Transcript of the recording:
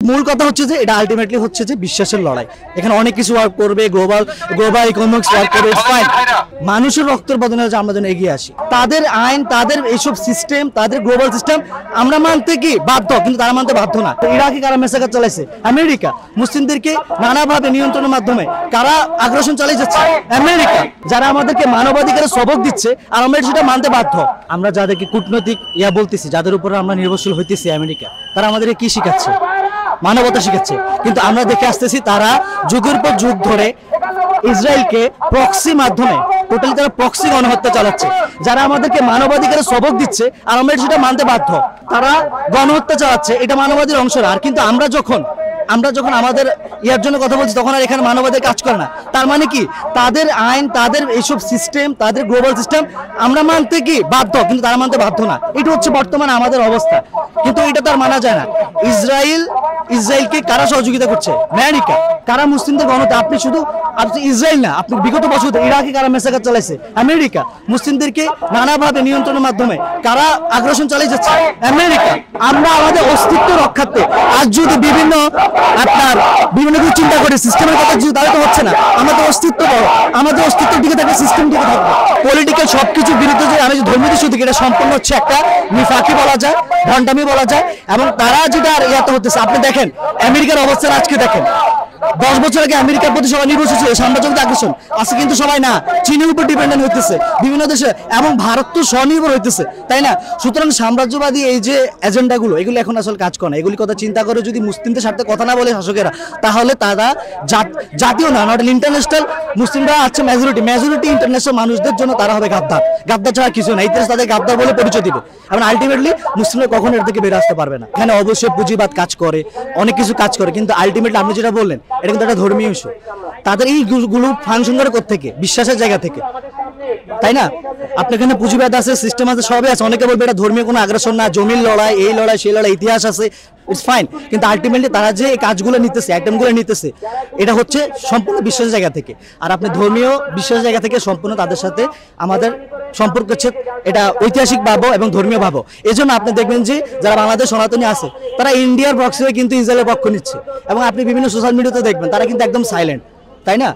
মূল কথা হচ্ছে যে এটা আলটিমেটলি হচ্ছে যে বিশ্বাসের লড়াই। এখানে অনেক কিছু ওয়ার্ক করবে, গ্লোবাল ইকোনমিক্স ওয়ার্ক করবে, ফাইন। মানুষের রক্তের বদলে আমরা যেন এগিয়ে আসি। তাদের আইন, তাদের এইসব সিস্টেম, তাদের গ্লোবাল সিস্টেম আমরা মানতে কি বাধ্য, কিন্তু তারা মানতে বাধ্য না। ইরাকে কারা মেসাকার চালাইছে? আমেরিকা। মুসলিমদেরকে নানাভাবে নিয়ন্ত্রণের মাধ্যমে কারা আগ্রাসন চালিয়ে যাচ্ছে? আমেরিকা। যারা আমাদেরকে মানবাধিকারের সবক দিচ্ছে আর আমরা সেটা মানতে বাধ্য। আমরা যাদেরকে কূটনৈতিক বলতেছি, যাদের উপর আমরা নির্ভরশীল হইতেছি, আমেরিকা, তারা আমাদেরকে কি শিখাচ্ছে? মানবতা শিখাচ্ছে। কিন্তু আমরা দেখে আসতেছি তারা যুগের পর যুগ ধরে ইসরায়েলকে প্রক্সি মাধ্যমে টোটালি তারা প্রক্সি গণহত্যা চালাচ্ছে। যারা আমাদেরকে মানবাধিকারের সবক দিচ্ছে আর আমরা সেটা মানতে বাধ্য। তারা গণহত্যা চালাচ্ছে, এটা মানবাধিকার অংশ না। আর কিন্তু আমরা যখন আমাদের ইয়ার জন্য কথা বলছি তখন আর এখানে মানবাধিকার কাজ করে না। তার মানে কি তাদের আইন, তাদের এইসব সিস্টেম, তাদের গ্লোবাল সিস্টেম আমরা মানতে কি বাধ্য, কিন্তু তারা মানতে বাধ্য না। এটা হচ্ছে বর্তমানে আমাদের অবস্থা। কিন্তু এটা তার মানা যায় না। ইসরায়েলকে কারা সহযোগিতা করছে? আমেরিকা। কারা মুসলিমদের গণহত্যা? আপনি ইসরায়েল না, আপনি বিগত বছর ইরাকে কারা মেসাকার চালাইছে? আমেরিকা। মুসলিমদেরকে নানাভাবে নিয়ন্ত্রণের মাধ্যমে কারা আগ্রাসন চালিয়ে যাচ্ছে? আমেরিকা। আমরা আমাদের অস্তিত্ব রক্ষার্থে আজ যদি বিভিন্ন কিছু চিন্তা করে সিস্টেমের কথা যদি তাহলে তো হচ্ছে না। আমাদের অস্তিত্ব বড়, আমাদের অস্তিত্ব টিকে থাকবে, সিস্টেম টিকে থাকবে। পলিটিক্যাল সবকিছুর বিরুদ্ধে যে আমি ধর্মীয় ইস্যু থেকে এটা সম্পূর্ণ হচ্ছে একটা নিফাকি বলা যায়, ভণ্ডামি বলা যায়। এবং তারা যেটা আর ইয়াতে হতেছে, আপনি দেখেন আমেরিকার অবস্থান আজকে দেখেন। 10 বছর আগে আমেরিকার প্রতি সবাই নির্ভরশীল ছিল, সাম্রাজ্যবাদী আগ্রাসন। আজকে কিন্তু সবাই না, চীনের উপর ডিপেন্ডেন্ট হইতেছে বিভিন্ন দেশে, এবং ভারত তো স্বনির্ভর হইতেছে, তাই না? সুতরাং সাম্রাজ্যবাদী এই যে এজেন্ডাগুলো, এগুলো এখন আসলে কাজ করে না। এগুলি কথা চিন্তা করে যদি মুসলিমদের স্বার্থে কথা না বলে শাসকেরা, তাহলে তারা জাতীয় না, নট ইন্টারন্যাশনাল মুসলিমরা আছে মেজরিটি ইন্টারন্যাশনাল মানুষদের জন্য তারা হবে গাদ্দার ছাড়া কিছু না। ইতিহাস তাদের গাদ্দার বলে পরিচয় দিবে, এবং আলটিমেটলি মুসলিমরা কখনো এর থেকে বের আসতে পারবে না। এখানে অবশ্যই পুঁজিবাদ কাজ করে, অনেক কিছু কাজ করে, কিন্তু আলটিমেটলি আপনি যেটা বললেন এটা কিন্তু একটা ধর্মীয় ইস্যু। তাদের এইগুলো ফাংশন করে কোত্থেকে? বিশ্বাসের জায়গা থেকে, তাই না? আপনার এখানে পুঁজিবাদ আছে, সিস্টেম আছে, সবই আছে। অনেকে বলবে এটা ধর্মীয় কোনো আগ্রাসন না, জমির লড়াই, এই লড়াই, সেই লড়াই, ইতিহাস আছে, ইটস ফাইন। কিন্তু আলটিমেটলি তারা যে এই কাজগুলো নিতেছে, আইটেমগুলো নিতেছে, এটা হচ্ছে সম্পূর্ণ বিশ্বাসের জায়গা থেকে। আর আপনি ধর্মীয় বিশ্বাসের জায়গা থেকে সম্পূর্ণ তাদের সাথে আমাদের সম্পর্ক হচ্ছে এটা ঐতিহাসিক ভাবো এবং ধর্মীয় ভাবো। এই জন্য আপনি দেখবেন যে যারা বাংলাদেশ সনাতনী আছে তারা ইন্ডিয়ার প্রক্সি হয়ে কিন্তু ইসরায়েলের পক্ষ নিচ্ছে, এবং আপনি বিভিন্ন সোশ্যাল মিডিয়াতে দেখবেন তারা কিন্তু একদম সাইলেন্ট, তাই না?